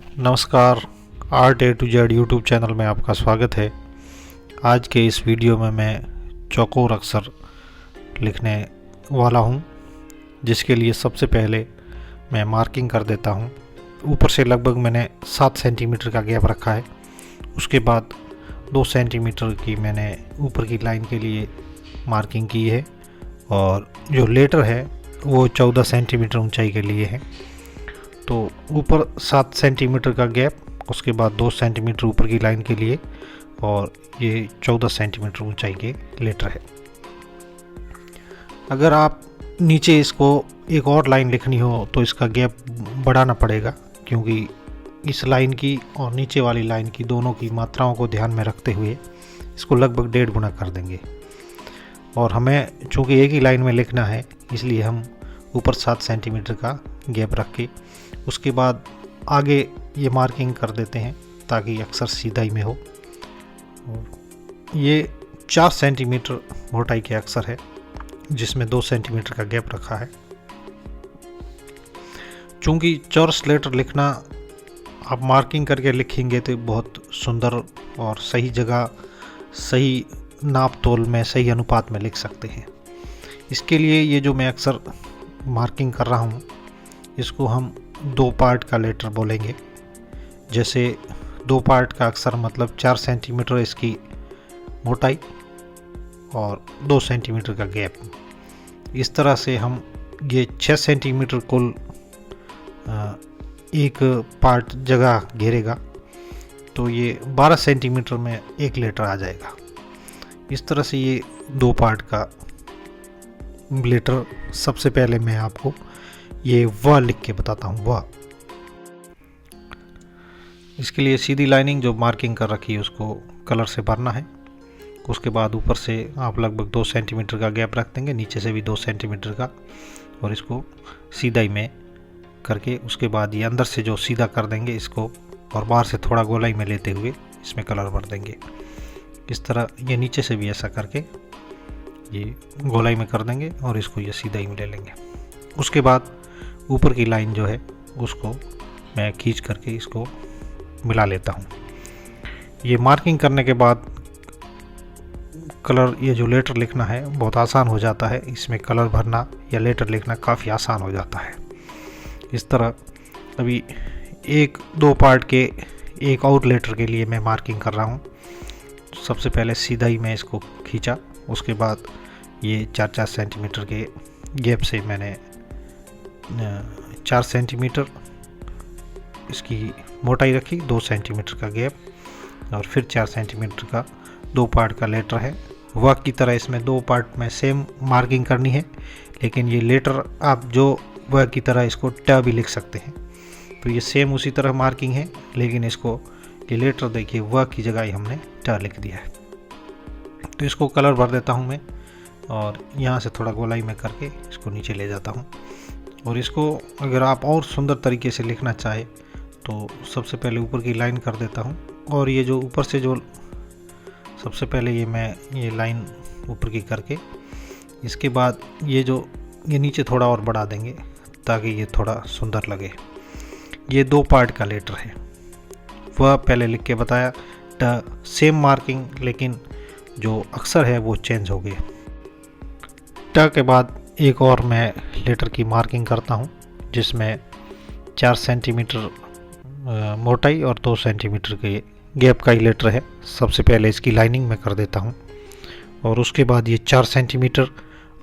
नमस्कार। Art A to Z YouTube channel में आपका स्वागत है। आज के इस वीडियो में मैं चौकोर अक्षर लिखने वाला हूं, जिसके लिए सबसे पहले मैं मार्किंग कर देता हूं। ऊपर से लगभग मैंने 7 सेंटीमीटर का गैप रखा है। उसके बाद 2 सेंटीमीटर की मैंने ऊपर की लाइन के लिए मार्किंग की है और जो लेटर है वो 14 सेंटीमीटर ऊंचाई के लिए है। तो ऊपर 7 सेंटीमीटर का गैप, उसके बाद 2 सेंटीमीटर ऊपर की लाइन के लिए और ये 14 सेंटीमीटर ऊंचाई के लेटर है। अगर आप नीचे इसको एक और लाइन लिखनी हो तो इसका गैप बढ़ाना पड़ेगा, क्योंकि इस लाइन की और नीचे वाली लाइन की दोनों की मात्राओं को ध्यान में रखते हुए इसको लगभग 1.5 गुना कर देंगे। और हमें चूँकि एक ही लाइन में लिखना है, इसलिए हम ऊपर 7 सेंटीमीटर का गैप रख के उसके बाद आगे ये मार्किंग कर देते हैं ताकि अक्षर सीधा ही में हो। ये 4 सेंटीमीटर मोटाई के अक्षर है, जिसमें 2 सेंटीमीटर का गैप रखा है। चूँकि चौरस लेटर लिखना आप मार्किंग करके लिखेंगे तो बहुत सुंदर और सही जगह, सही नाप तोल में, सही अनुपात में लिख सकते हैं। इसके लिए ये जो मैं अक्षर मार्किंग कर रहा हूँ, इसको हम 2 पार्ट का लेटर बोलेंगे। जैसे 2 पार्ट का अक्षर मतलब 4 सेंटीमीटर इसकी मोटाई और 2 सेंटीमीटर का गैप। इस तरह से हम ये 6 सेंटीमीटर कुल एक पार्ट जगह घेरेगा, तो ये 12 सेंटीमीटर में एक लेटर आ जाएगा। इस तरह से ये 2 पार्ट का लेटर। सबसे पहले मैं आपको ये व लिख के बताता हूँ। व, इसके लिए सीधी लाइनिंग जो मार्किंग कर रखी है उसको कलर से भरना है। उसके बाद ऊपर से आप लगभग 2 सेंटीमीटर का गैप रख देंगे, नीचे से भी 2 सेंटीमीटर का, और इसको सीधाई में करके उसके बाद ये अंदर से जो सीधा कर देंगे इसको, और बाहर से थोड़ा गोलाई में लेते हुए इसमें कलर भर देंगे। इस तरह ये नीचे से भी ऐसा करके ये गोलाई में कर देंगे और इसको ये सीधाई में ले लेंगे। उसके बाद ऊपर की लाइन जो है उसको मैं खींच करके इसको मिला लेता हूँ। ये मार्किंग करने के बाद कलर, ये जो लेटर लिखना है बहुत आसान हो जाता है। इसमें कलर भरना या लेटर लिखना काफ़ी आसान हो जाता है। इस तरह अभी 1-2 पार्ट के एक और लेटर के लिए मैं मार्किंग कर रहा हूँ। सबसे पहले सीधा ही मैं इसको खींचा, उसके बाद ये 4-4 सेंटीमीटर के गैप से मैंने 4 सेंटीमीटर इसकी मोटाई रखी, 2 सेंटीमीटर का गैप, और फिर 4 सेंटीमीटर का 2 पार्ट का लेटर है। वह की तरह इसमें 2 पार्ट में सेम मार्किंग करनी है, लेकिन ये लेटर आप जो वह की तरह इसको ट भी लिख सकते हैं। तो ये सेम उसी तरह मार्किंग है, लेकिन इसको ये लेटर देखिए वह की जगह ही हमने ट लिख दिया है। तो इसको कलर भर देता हूँ मैं, और यहाँ से थोड़ा गोलाई में करके इसको नीचे ले जाता हूँ। और इसको अगर आप और सुंदर तरीके से लिखना चाहे तो सबसे पहले ऊपर की लाइन कर देता हूँ, और ये जो ऊपर से जो सबसे पहले ये लाइन ऊपर की करके इसके बाद ये नीचे थोड़ा और बढ़ा देंगे ताकि ये थोड़ा सुंदर लगे। ये 2 पार्ट का लेटर है, वह पहले लिख के बताया। सेम मार्किंग, लेकिन जो अक्षर है वो चेंज हो गए। ट के बाद एक और मैं लेटर की मार्किंग करता हूँ, जिसमें 4 सेंटीमीटर मोटाई और 2 सेंटीमीटर के गैप का ही लेटर है। सबसे पहले इसकी लाइनिंग में कर देता हूँ, और उसके बाद ये 4 सेंटीमीटर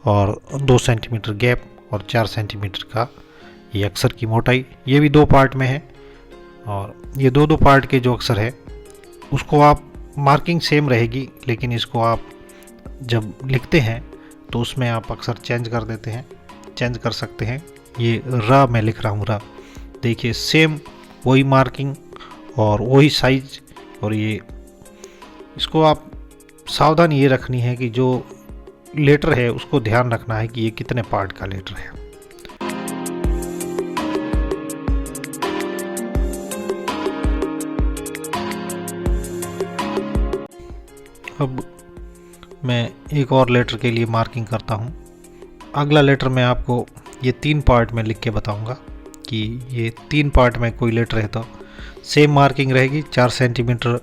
और 2 सेंटीमीटर गैप और 4 सेंटीमीटर का ये अक्षर की मोटाई, ये भी 2 पार्ट में है। और ये 2-2 पार्ट के जो अक्षर है उसको आप मार्किंग सेम रहेगी, लेकिन इसको आप जब लिखते हैं तो उसमें आप अक्सर चेंज कर देते हैं, चेंज कर सकते हैं। ये र मैं लिख रहा हूँ, र, देखिए सेम वही मार्किंग और वही साइज। और ये इसको आप सावधानी ये रखनी है कि जो लेटर है उसको ध्यान रखना है कि ये कितने पार्ट का लेटर है। अब मैं एक और लेटर के लिए मार्किंग करता हूँ। अगला लेटर मैं आपको ये 3 पार्ट में लिख के बताऊंगा कि ये 3 पार्ट में कोई लेटर है तो सेम मार्किंग रहेगी, 4 सेंटीमीटर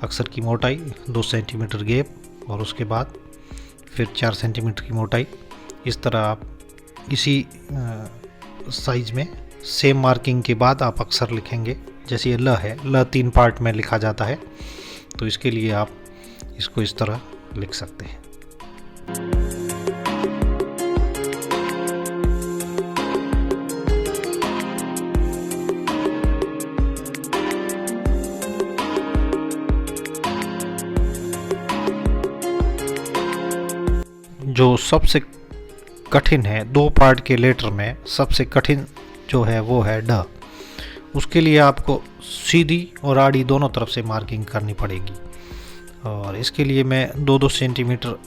अक्षर की मोटाई, 2 सेंटीमीटर गैप और उसके बाद फिर 4 सेंटीमीटर की मोटाई। इस तरह आप इसी साइज में सेम मार्किंग के बाद आप अक्षर लिखेंगे। जैसे ये ल है, ल 3 पार्ट में लिखा जाता है, तो इसके लिए आप इसको इस तरह लिख सकते हैं। जो सबसे कठिन है 2 पार्ट के लेटर में, सबसे कठिन जो है वो है ड। उसके लिए आपको सीधी और आड़ी दोनों तरफ से मार्किंग करनी पड़ेगी, और इसके लिए मैं 2-2 सेंटीमीटर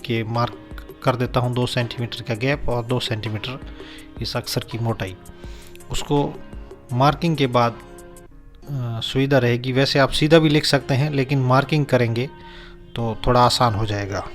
के मार्क कर देता हूँ, 2 सेंटीमीटर का गैप और 2 सेंटीमीटर इस अक्षर की मोटाई। उसको मार्किंग के बाद सुविधा रहेगी। वैसे आप सीधा भी लिख सकते हैं, लेकिन मार्किंग करेंगे तो थोड़ा आसान हो जाएगा।